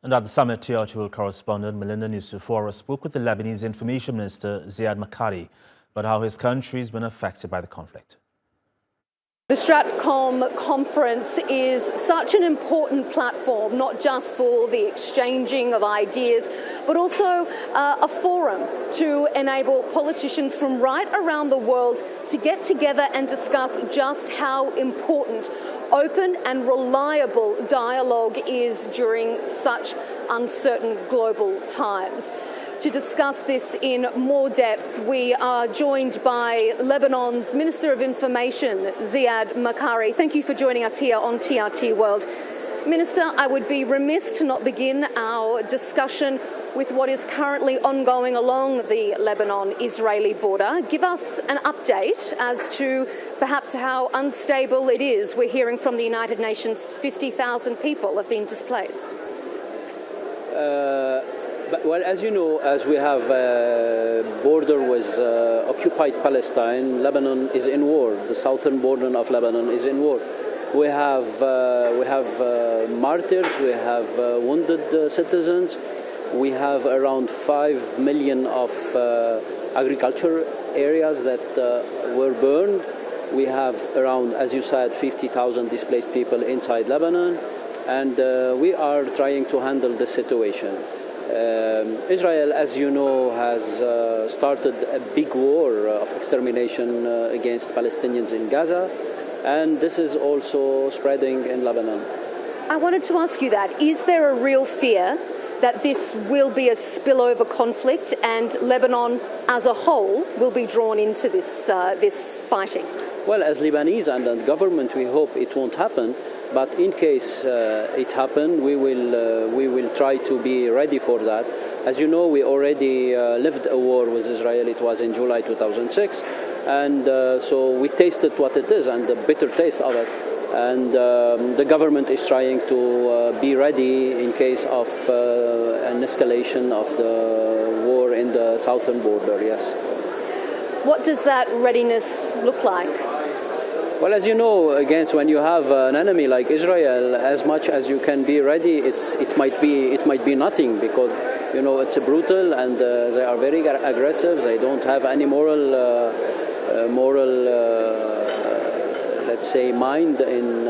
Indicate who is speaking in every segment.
Speaker 1: And at the summit, TRT World correspondent Melinda Nucifora spoke with the Lebanese Information Minister Ziad Makary about how his country has been affected by the conflict.
Speaker 2: The Stratcom conference is such an important platform, not just for the exchanging of ideas, but also a forum to enable politicians from right around the world to get together and discuss just how important open and reliable dialogue is during such uncertain global times. To discuss this in more depth, we are joined by Lebanon's Minister of Information, Ziad Makary. Thank you for joining us here on TRT World. Minister, I would be remiss to not begin our discussion with what is currently ongoing along the Lebanon-Israeli border. Give us an update as to perhaps how unstable it is. We're hearing from the United Nations 50,000 people have been displaced.
Speaker 3: Well, as you know, as we have a border with occupied Palestine, Lebanon is in war. The southern border of Lebanon is in war. We have martyrs, we have wounded citizens. We have around 5 million of agriculture areas that were burned. We have around, as you said, 50,000 displaced people inside Lebanon, and we are trying to handle the situation. Israel, as you know, has started a big war of extermination against Palestinians in Gaza, and this is also spreading in Lebanon.
Speaker 2: I wanted to ask you that. Is there a real fear that this will be a spillover conflict and Lebanon as a whole will be drawn into this fighting?
Speaker 3: Well, as Lebanese and the government, we hope it won't happen. But in case it happens, we will try to be ready for that. As you know, we already lived a war with Israel. It was in July 2006. And so we tasted what it is and the bitter taste of it. And the government is trying to be ready in case of an escalation of the war in the southern border, yes.
Speaker 2: What does that readiness look like?
Speaker 3: Well, as you know, against when you have an enemy like Israel, as much as you can be ready, it might be nothing, because you know it's brutal and they are very aggressive. They don't have any moral, let's say, mind in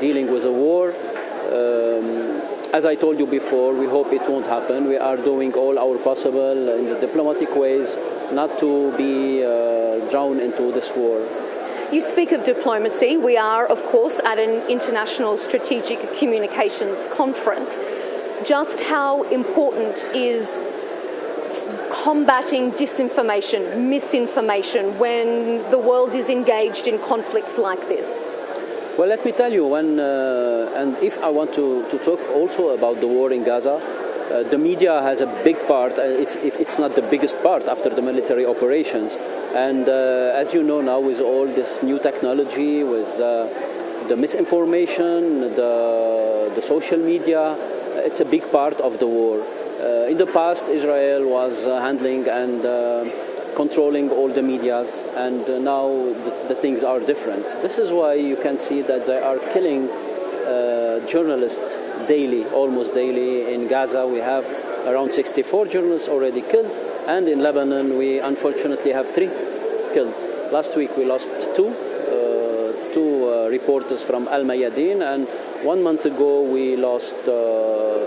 Speaker 3: dealing with a war. As I told you before, we hope it won't happen. We are doing all our possible in the diplomatic ways not to be drawn into this war.
Speaker 2: You speak of diplomacy. We are, of course, at an international strategic communications conference. Just how important is combating disinformation, misinformation, when the world is engaged in conflicts like this?
Speaker 3: Well, let me tell you, and if I want to talk also about the war in Gaza, the media has a big part. It's not the biggest part after the military operations. And as you know now, with all this new technology, with the misinformation, the social media, it's a big part of the war. In the past, Israel was handling and controlling all the medias, and now the things are different. This is why you can see that they are killing journalists daily, almost daily. In Gaza, we have around 64 journalists already killed, and in Lebanon, we unfortunately have 3 killed. Last week, we lost two reporters from Al Mayadeen, and 1 month ago, we lost a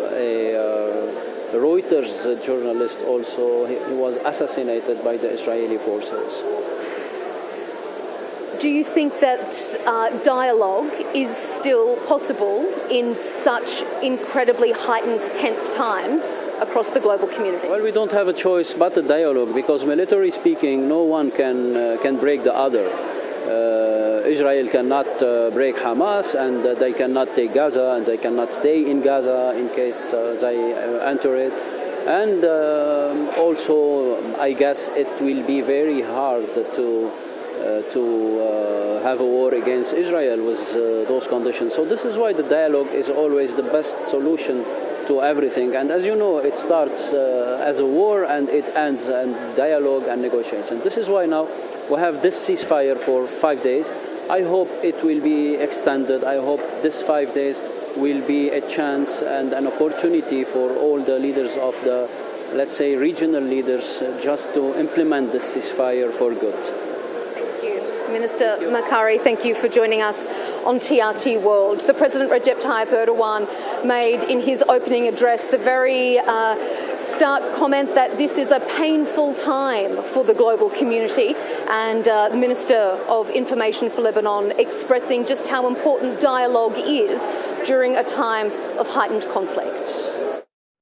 Speaker 3: Reuters journalist also. He was assassinated by the Israeli forces.
Speaker 2: Do you think that dialogue is still possible in such incredibly heightened, tense times across the global community?
Speaker 3: Well, we don't have a choice but a dialogue, because military speaking, no one can break the other. Israel cannot break Hamas, and they cannot take Gaza, and they cannot stay in Gaza in case they enter it. And also, I guess it will be very hard to have a war against Israel with those conditions. So this is why the dialogue is always the best solution to everything. And as you know, it starts as a war and it ends in dialogue and negotiation. This is why now we have this ceasefire for 5 days. I hope it will be extended. I hope this 5 days will be a chance and an opportunity for all the leaders of the, let's say, regional leaders just to implement the ceasefire for good.
Speaker 2: Thank you. Minister Makary, thank you for joining us on TRT World. The President Recep Tayyip Erdogan made in his opening address the very stark comment that this is a painful time for the global community, and the Minister of Information for Lebanon expressing just how important dialogue is during a time of heightened conflict.